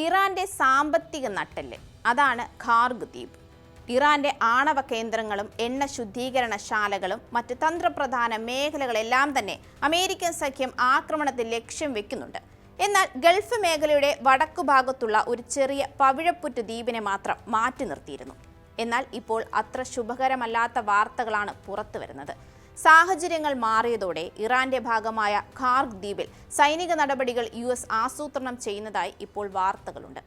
ഇറാന്റെ സാമ്പത്തിക നട്ടെല്ല് അതാണ് ഖാർഗ് ദ്വീപ്. ഇറാന്റെ ആണവ കേന്ദ്രങ്ങളും എണ്ണ ശുദ്ധീകരണശാലകളും മറ്റ് തന്ത്രപ്രധാന മേഖലകളെല്ലാം തന്നെ അമേരിക്കൻ സഖ്യം ആക്രമണത്തിൽ ലക്ഷ്യം വെക്കുന്നുണ്ട്. എന്നാൽ ഗൾഫ് മേഖലയുടെ വടക്കുഭാഗത്തുള്ള ഒരു ചെറിയ പവിഴപ്പുറ്റ് ദ്വീപിനെ മാത്രം മാറ്റി നിർത്തിയിരുന്നു. എന്നാൽ ഇപ്പോൾ അത്ര ശുഭകരമല്ലാത്ത വാർത്തകളാണ് പുറത്തു വരുന്നത്. സാഹചര്യങ്ങൾ മാറിയതോടെ ഇറാന്റെ ഭാഗമായ ഖാർഗ് ദ്വീപിൽ സൈനിക നടപടികൾ US ആസൂത്രണം ചെയ്യുന്നതായി ഇപ്പോൾ വാർത്തകളുണ്ട്.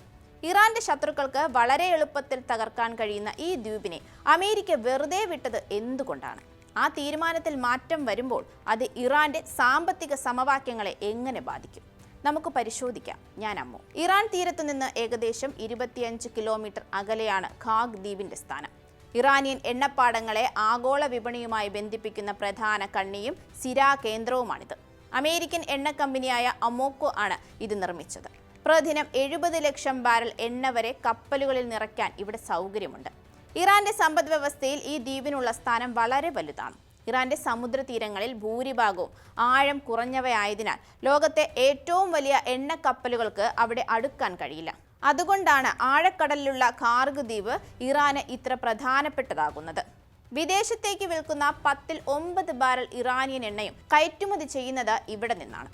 ഇറാന്റെ ശത്രുക്കൾക്ക് വളരെ എളുപ്പത്തിൽ തകർക്കാൻ കഴിയുന്ന ഈ ദ്വീപിനെ അമേരിക്ക വെറുതെ വിട്ടത് എന്തുകൊണ്ടാണ്? ആ തീരുമാനത്തിൽ മാറ്റം വരുമ്പോൾ അത് ഇറാന്റെ സാമ്പത്തിക സമവാക്യങ്ങളെ എങ്ങനെ ബാധിക്കും? നമുക്ക് പരിശോധിക്കാം. ഞാൻ അമ്മു. ഇറാൻ തീരത്തു നിന്ന് ഏകദേശം 25 കിലോമീറ്റർ അകലെയാണ് ഖാർഗ് ദ്വീപിന്റെ സ്ഥാനം. ഇറാനിയൻ എണ്ണപ്പാടങ്ങളെ ആഗോള വിപണിയുമായി ബന്ധിപ്പിക്കുന്ന പ്രധാന കണ്ണിയും സിരാ കേന്ദ്രവുമാണിത്. അമേരിക്കൻ എണ്ണ കമ്പനിയായ അമോക്കോ ആണ് ഇത് നിർമ്മിച്ചത്. പ്രതിദിനം 70 ലക്ഷം ബാരൽ എണ്ണ വരെ കപ്പലുകളിൽ നിറയ്ക്കാൻ ഇവിടെ സൗകര്യമുണ്ട്. ഇറാന്റെ സമ്പദ് വ്യവസ്ഥയിൽ ഈ ദ്വീപിനുള്ള സ്ഥാനം വളരെ വലുതാണ്. ഇറാന്റെ സമുദ്രതീരങ്ങളിൽ ഭൂരിഭാഗവും ആഴം കുറഞ്ഞവയായതിനാൽ ലോകത്തെ ഏറ്റവും വലിയ എണ്ണ കപ്പലുകൾക്ക് അവിടെ അടുക്കാൻ കഴിയില്ല. അതുകൊണ്ടാണ് ആഴക്കടലിലുള്ള ഖാർഗ് ദ്വീപ് ഇറാന് ഇത്ര പ്രധാനപ്പെട്ടതാകുന്നത്. വിദേശത്തേക്ക് വിൽക്കുന്ന 10ൽ 9 ബാരൽ ഇറാനിയൻ എണ്ണയും കയറ്റുമതി ചെയ്യുന്നത് ഇവിടെ നിന്നാണ്.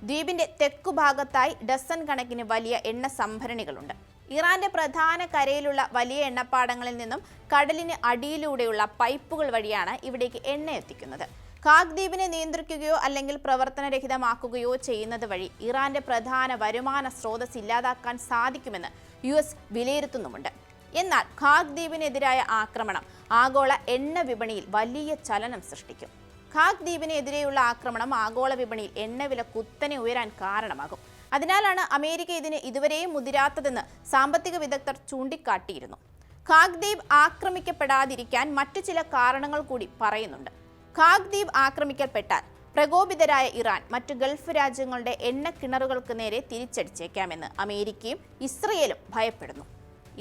ദ്വീപിന്റെ തെക്കുഭാഗത്തായി ഡസൻ കണക്കിന് വലിയ എണ്ണ സംഭരണികളുണ്ട്. ഇറാന്റെ പ്രധാന കരയിലുള്ള വലിയ എണ്ണപ്പാടങ്ങളിൽ നിന്നും കടലിന് അടിയിലൂടെയുള്ള പൈപ്പുകൾ വഴിയാണ് ഇവിടേക്ക് എണ്ണ എത്തിക്കുന്നത്. ഖാർഗ് ദ്വീപിനെ നിയന്ത്രിക്കുകയോ അല്ലെങ്കിൽ പ്രവർത്തനരഹിതമാക്കുകയോ ചെയ്യുന്നത് വഴി ഇറാന്റെ പ്രധാന വരുമാന സ്രോതസ് ഇല്ലാതാക്കാൻ സാധിക്കുമെന്ന് US വിലയിരുത്തുന്നുമുണ്ട്. എന്നാൽ ഖാർഗ് ദ്വീപിനെതിരായ ആക്രമണം ആഗോള എണ്ണ വിപണിയിൽ വലിയ ചലനം സൃഷ്ടിക്കും. ഖാർഗ് ദ്വീപിനെതിരെയുള്ള ആക്രമണം ആഗോള വിപണിയിൽ എണ്ണവില കുത്തനെ ഉയരാൻ കാരണമാകും. അതിനാലാണ് അമേരിക്ക ഇതിന് ഇതുവരെയും മുതിരാത്തതെന്ന് സാമ്പത്തിക വിദഗ്ധർ ചൂണ്ടിക്കാട്ടിയിരുന്നു. ഖാർഗ് ദ്വീപ് ആക്രമിക്കപ്പെടാതിരിക്കാൻ മറ്റു ചില കാരണങ്ങൾ കൂടി പറയുന്നുണ്ട്. ഖാർഗ് ദ്വീപ് ആക്രമിക്കപ്പെട്ടാൽ പ്രകോപിതരായ ഇറാൻ മറ്റു ഗൾഫ് രാജ്യങ്ങളുടെ എണ്ണ കിണറുകൾക്ക് നേരെ തിരിച്ചടിച്ചേക്കാമെന്ന് അമേരിക്കയും ഇസ്രയേലും ഭയപ്പെടുന്നു.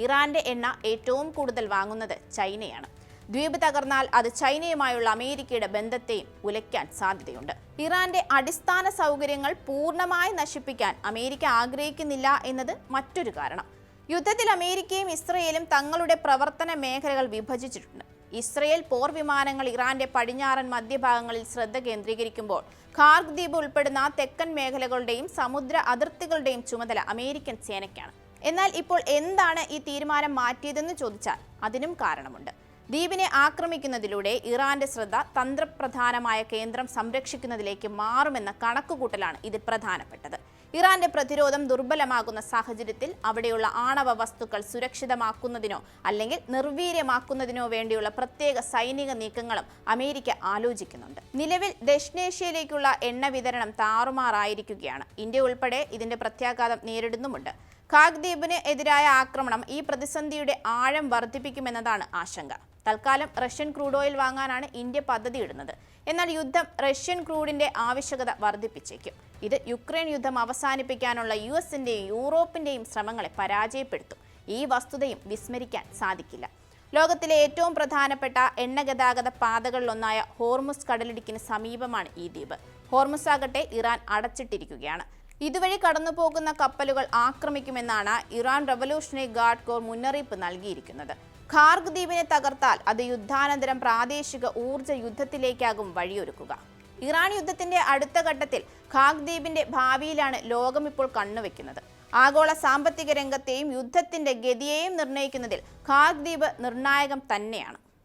ഇറാന്റെ എണ്ണ ഏറ്റവും കൂടുതൽ വാങ്ങുന്നത് ചൈനയാണ്. ദ്വീപ് തകർന്നാൽ അത് ചൈനയുമായുള്ള അമേരിക്കയുടെ ബന്ധത്തെയും ഉലയ്ക്കാൻ സാധ്യതയുണ്ട്. ഇറാന്റെ അടിസ്ഥാന സൗകര്യങ്ങൾ പൂർണ്ണമായി നശിപ്പിക്കാൻ അമേരിക്ക ആഗ്രഹിക്കുന്നില്ല എന്നത് മറ്റൊരു കാരണം. യുദ്ധത്തിൽ അമേരിക്കയും ഇസ്രയേലും തങ്ങളുടെ പ്രവർത്തന മേഖലകൾ വിഭജിച്ചിട്ടുണ്ട്. ഇസ്രയേൽ പോർ വിമാനങ്ങൾ ഇറാന്റെ പടിഞ്ഞാറൻ മധ്യഭാഗങ്ങളിൽ ശ്രദ്ധ കേന്ദ്രീകരിക്കുമ്പോൾ ഖാർഗ് ദ്വീപ് ഉൾപ്പെടുന്ന തെക്കൻ മേഖലകളുടെയും സമുദ്ര അതിർത്തികളുടെയും ചുമതല അമേരിക്കൻ സേനയ്ക്കാണ്. എന്നാൽ ഇപ്പോൾ എന്താണ് ഈ തീരുമാനം മാറ്റിയതെന്ന് ചോദിച്ചാൽ അതിനും കാരണമുണ്ട്. ദ്വീപിനെ ആക്രമിക്കുന്നതിലൂടെ ഇറാന്റെ ശ്രദ്ധ തന്ത്രപ്രധാനമായ കേന്ദ്രം സംരക്ഷിക്കുന്നതിലേക്ക് മാറുമെന്ന കണക്കുകൂട്ടലാണ് ഇതിൽ പ്രധാനപ്പെട്ടത്. ഇറാന്റെ പ്രതിരോധം ദുർബലമാകുന്ന സാഹചര്യത്തിൽ അവിടെയുള്ള ആണവ വസ്തുക്കൾ സുരക്ഷിതമാക്കുന്നതിനോ അല്ലെങ്കിൽ നിർവീര്യമാക്കുന്നതിനോ വേണ്ടിയുള്ള പ്രത്യേക സൈനിക നീക്കങ്ങളും അമേരിക്ക ആലോചിക്കുന്നുണ്ട്. നിലവിൽ ദക്ഷിണേഷ്യയിലേക്കുള്ള എണ്ണ വിതരണം താറുമാറായിരിക്കുകയാണ്. ഇന്ത്യ ഉൾപ്പെടെ ഇതിന്റെ പ്രത്യാഘാതം നേരിടുന്നുമുണ്ട്. ഖാർഗ് ദ്വീപിന് എതിരായ ആക്രമണം ഈ പ്രതിസന്ധിയുടെ ആഴം വർദ്ധിപ്പിക്കുമെന്നതാണ് ആശങ്ക. തൽക്കാലം റഷ്യൻ ക്രൂഡ് ഓയിൽ വാങ്ങാനാണ് ഇന്ത്യ പദ്ധതിയിടുന്നത്. എന്നാൽ യുദ്ധം റഷ്യൻ ക്രൂഡിന്റെ ആവശ്യകത വർദ്ധിപ്പിച്ചേക്കും. ഇത് യുക്രൈൻ യുദ്ധം അവസാനിപ്പിക്കാനുള്ള USന്റെയും യൂറോപ്പിന്റെയും ശ്രമങ്ങളെ പരാജയപ്പെടുത്തും. ഈ വസ്തുതയും വിസ്മരിക്കാൻ സാധിക്കില്ല. ലോകത്തിലെ ഏറ്റവും പ്രധാനപ്പെട്ട എണ്ണ ഗതാഗത പാതകളിലൊന്നായ ഹോർമുസ് കടലിടുക്കിന് സമീപമാണ് ഈ ദ്വീപ്. ഹോർമുസ് ആകട്ടെ ഇറാൻ അടച്ചിട്ടിരിക്കുകയാണ്. ഇതുവഴി കടന്നുപോകുന്ന കപ്പലുകൾ ആക്രമിക്കുമെന്നാണ് ഇറാൻ റവല്യൂഷണറി ഗാർഡ് കോർ മുന്നറിയിപ്പ് നൽകിയിരിക്കുന്നത്. ഖാർഗ് ദ്വീപിനെ തകർത്താൽ അത് യുദ്ധാനന്തരം പ്രാദേശിക ഊർജ്ജ യുദ്ധത്തിലേക്കാകും വഴിയൊരുക്കുക. ഇറാൻ യുദ്ധത്തിന്റെ അടുത്ത ഘട്ടത്തിൽ ഖാർഗ് ദ്വീപിന്റെ ഭാവിയിലാണ് ലോകം ഇപ്പോൾ കണ്ണുവെക്കുന്നത്. ആഗോള സാമ്പത്തിക രംഗത്തെയും യുദ്ധത്തിന്റെ ഗതിയെയും നിർണ്ണയിക്കുന്നതിൽ ഖാർഗ് ദ്വീപ് നിർണായകം തന്നെയാണ്.